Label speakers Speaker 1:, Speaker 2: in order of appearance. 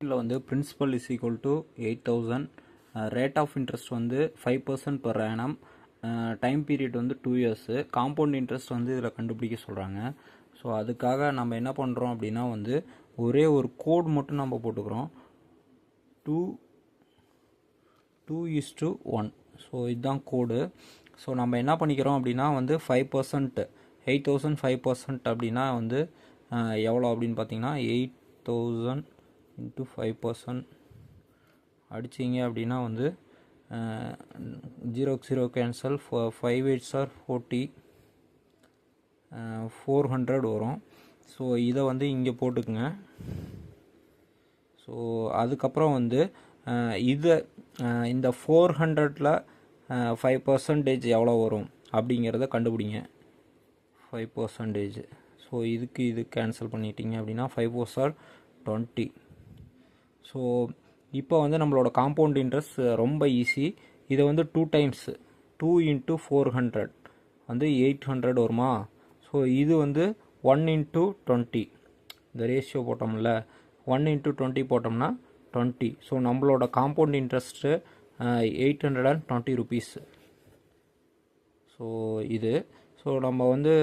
Speaker 1: இதில் வந்து principal is equal to 8000, rate of interest வந்து 5% per annum, டைம் பீரியட் வந்து 2 years, காம்பவுண்ட் இன்ட்ரெஸ்ட் வந்து இதில் கண்டுபிடிக்க சொல்கிறாங்க. ஸோ அதுக்காக நம்ம என்ன பண்ணுறோம் அப்படின்னா வந்து ஒரே ஒரு கோட் மட்டும் நம்ம போட்டுக்கிறோம், 2:1. ஸோ இதுதான் கோடு. ஸோ நம்ம என்ன பண்ணிக்கிறோம் அப்படின்னா வந்து 5%, 8000 5% அப்படின்னா வந்து எவ்வளோ அப்படின்னு பார்த்தீங்கன்னா 8000 into 5% அடிச்சிங்க அப்படின்னா வந்து 0 கேன்சல், 5 8s are 40, 400 வரும். ஸோ இதை வந்து இங்கே போட்டுக்குங்க. ஸோ அதுக்கப்புறம் வந்து இதை இந்த 400ல் 5% எவ்வளோ வரும் அப்படிங்கிறத கண்டுபிடிங்க. 5%. ஸோ இதுக்கு இது கேன்சல் பண்ணிட்டீங்க அப்படின்னா 5 4s are 20. ஸோ இப்போ வந்து நம்மளோட காம்பவுண்ட் இன்ட்ரெஸ்ட் ரொம்ப ஈஸி. இதை வந்து 2 times 2 into 400 வந்து 800 வருமா. ஸோ இது வந்து 1 into 20, இந்த ரேஷியோ போட்டோம்ல, 1 into 20 போட்டோம்னா 20. ஸோ நம்மளோட காம்பவுண்ட் இன்ட்ரெஸ்ட்டு 820 rupees. ஸோ இது ஸோ நம்ம வந்து